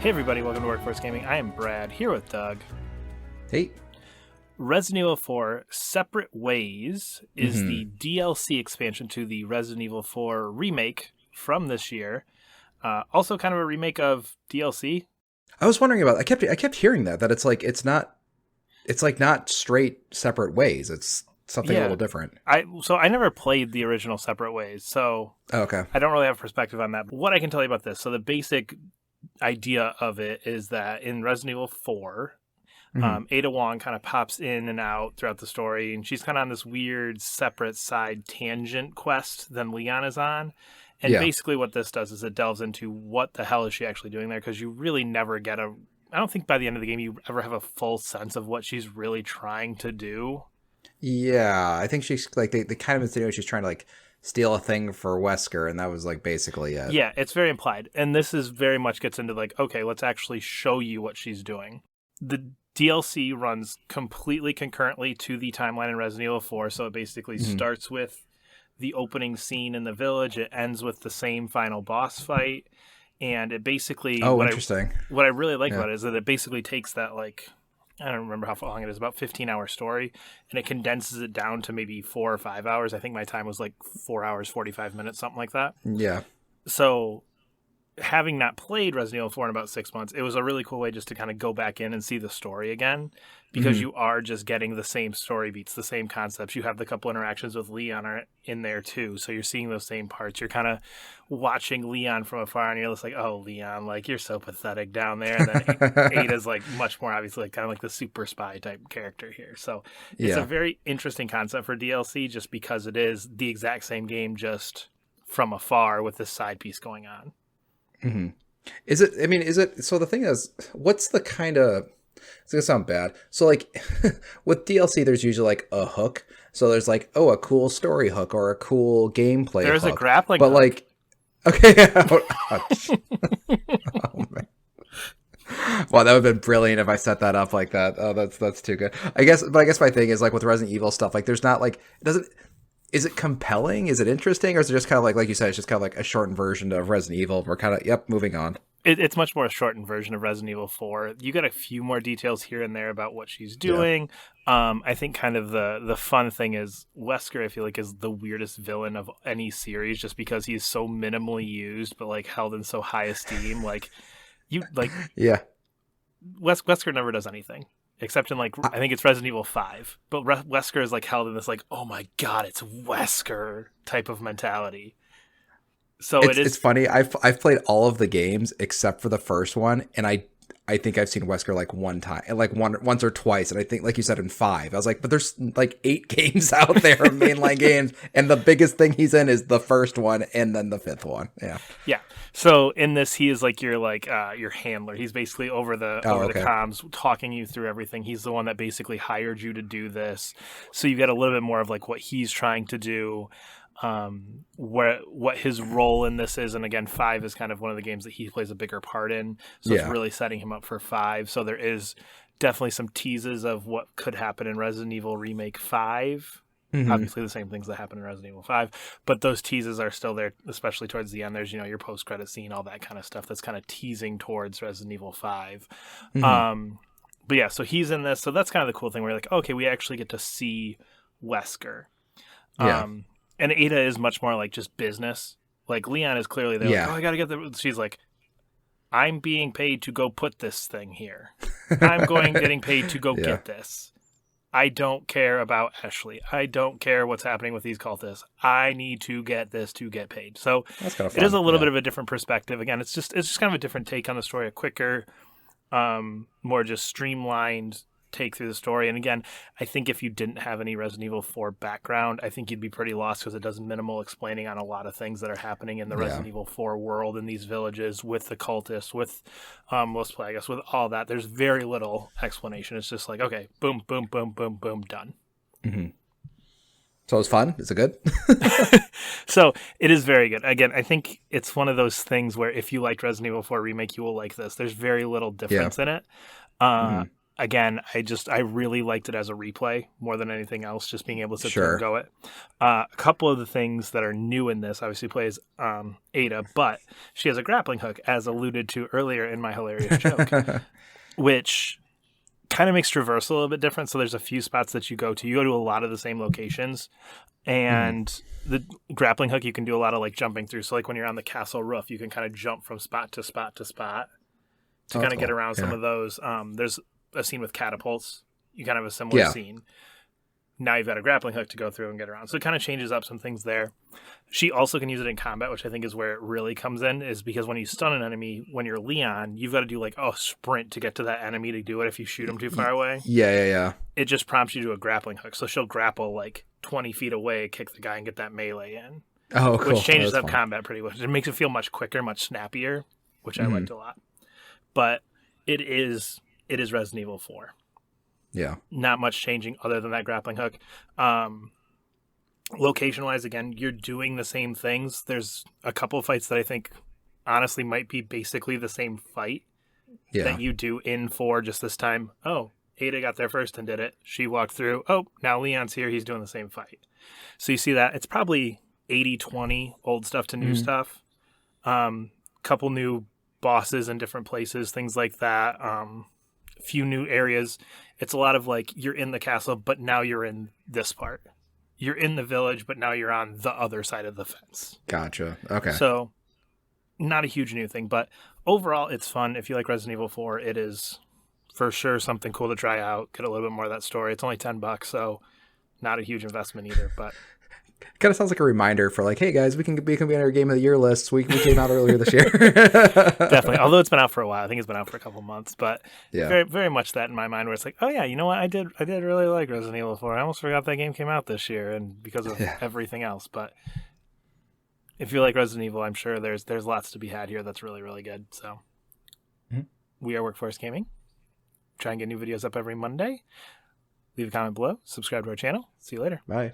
Hey everybody, welcome to Workforce Gaming. I am Brad, here with Doug. Hey. Resident Evil 4 Separate Ways is the DLC expansion to the Resident Evil 4 remake from this year. Also kind of a remake of DLC. I was wondering about, I kept hearing that it's not straight Separate Ways. It's something a little different. So I never played the original Separate Ways, so okay. I don't really have perspective on that. But what I can tell you about this, so the basic idea of it is that in Resident Evil 4, Ada Wong kind of pops in and out throughout the story, and she's kind of on this weird separate side tangent quest than Leon is on. And basically what this does is it delves into what the hell is she actually doing there, because you really never get I don't think by the end of the game you ever have a full sense of what she's really trying to do. Yeah, I think she's like, they kind of insinuate she's trying to like steal a thing for Wesker, and that was like basically it. Yeah, it's very implied. And this is very much gets into like, okay, let's actually show you what she's doing. The DLC runs completely concurrently to the timeline in Resident Evil 4, so it basically starts with the opening scene in the village. It ends with the same final boss fight, and it basically interesting. What I really like about it is that it basically takes that, like, I don't remember how long it is, about 15-hour story, and it condenses it down to maybe 4 or 5 hours. I think my time was like 4 hours 45 minutes, something like that. Yeah. So having not played Resident Evil 4 in about 6 months, it was a really cool way just to kind of go back in and see the story again, because you are just getting the same story beats, the same concepts. You have the couple interactions with Leon are in there too, so you're seeing those same parts. You're kind of watching Leon from afar, and you're just like, oh, Leon, like, you're so pathetic down there. And then Ada's like much more obviously like, kind of like the super spy type character here. So it's a very interesting concept for DLC, just because it is the exact same game, just from afar with this side piece going on. Is it, so the thing is, what's the kind of, it's gonna sound bad. So like with DLC, there's usually like a hook. So there's like, oh, a cool story hook or a cool gameplay There's hook. a grappling but hook. Like, okay. Oh, man. Wow, that would have been brilliant if I set that up like that. Oh, that's too good. I guess my thing is like with Resident Evil stuff, like there's not like, is it compelling? Is it interesting? Or is it just kind of like you said, it's just kind of like a shortened version of Resident Evil? We're kind of, moving on. It's much more a shortened version of Resident Evil 4. You get a few more details here and there about what she's doing. I think kind of the fun thing is Wesker, I feel like, is the weirdest villain of any series, just because he's so minimally used, but like held in so high esteem. Wesker never does anything. Except in, like, I think it's Resident Evil 5. But Wesker is, like, held in this, like, oh my god, it's Wesker type of mentality. So it's funny. I've played all of the games except for the first one, and I think I've seen Wesker, like, one time, like, once or twice, and I think, like you said, in 5. I was like, but there's, like, 8 games out there, mainline games, and the biggest thing he's in is the first one and then the 5th one. Yeah. Yeah. So in this, he is your handler. He's basically over the comms, talking you through everything. He's the one that basically hired you to do this. So you get a little bit more of like what he's trying to do, what his role in this is. And again, 5 is kind of one of the games that he plays a bigger part in. So it's really setting him up for 5. So there is definitely some teases of what could happen in Resident Evil Remake 5. Obviously the same things that happen in Resident Evil 5, but those teases are still there, especially towards the end. There's, your post-credit scene, all that kind of stuff that's kind of teasing towards Resident Evil 5. But yeah, so he's in this. So that's kind of the cool thing where you're like, okay, we actually get to see Wesker. And Ada is much more like just business. Like Leon is clearly there. Like, oh, I got to get the... She's like, I'm being paid to go put this thing here. I'm getting paid to go get this. I don't care about Ashley. I don't care what's happening with these cultists. I need to get this to get paid. So that's kind of fun. It is a little bit of a different perspective. Again, it's just kind of a different take on the story, a quicker, more just streamlined take through the story. And again, I think if you didn't have any Resident Evil 4 background, I think you'd be pretty lost, because it does minimal explaining on a lot of things that are happening in the Resident Evil 4 world, in these villages, with the cultists, with Los Plagas, with all that. There's very little explanation. It's just like, okay, boom, boom, boom, boom, boom, done. So it's fun? Is it good? So it is very good. Again, I think it's one of those things where if you liked Resident Evil 4 Remake, you will like this. There's very little difference in it. again, I really liked it as a replay more than anything else, just being able to sit there Sure. and go it. A couple of the things that are new in this, obviously plays Ada, but she has a grappling hook, as alluded to earlier in my hilarious joke, which kind of makes traversal a little bit different. So there's a few spots that you go to. You go to a lot of the same locations, and the grappling hook, you can do a lot of like jumping through. So like when you're on the castle roof, you can kind of jump from spot to spot to spot to kind of get around some of those. There's a scene with catapults. You kind of have a similar scene. Now you've got a grappling hook to go through and get around. So it kind of changes up some things there. She also can use it in combat, which I think is where it really comes in, is because when you stun an enemy, when you're Leon, you've got to do like a sprint to get to that enemy to do it if you shoot them too far away. Yeah. It just prompts you to a grappling hook. So she'll grapple like 20 feet away, kick the guy, and get that melee in. Oh, cool. Which changes up combat pretty much. It makes it feel much quicker, much snappier, which I liked a lot. But it is Resident Evil 4. Yeah. Not much changing other than that grappling hook. Location-wise, again, you're doing the same things. There's a couple of fights that I think, honestly, might be basically the same fight that you do in 4, just this time. Oh, Ada got there first and did it. She walked through. Oh, now Leon's here. He's doing the same fight. So you see that. It's probably 80-20, old stuff to new stuff. Couple new bosses in different places, things like that. Few new areas. It's a lot of like, you're in the castle, but now you're in this part. You're in the village, but now you're on the other side of the fence. Gotcha. Okay. So not a huge new thing, but overall it's fun. If you like Resident Evil 4, it is for sure something cool to try out. Get a little bit more of that story. It's only $10, so not a huge investment either, but kind of sounds like a reminder for like, hey guys, we can be on our Game of the Year list. We came out earlier this year. Definitely. Although it's been out for a while. I think it's been out for a couple months, but very, very much that in my mind where it's like, oh yeah, you know what? I did really like Resident Evil 4. I almost forgot that game came out this year and because of everything else. But if you like Resident Evil, I'm sure there's lots to be had here that's really, really good. So we are Workforce Gaming. Try and get new videos up every Monday. Leave a comment below. Subscribe to our channel. See you later. Bye.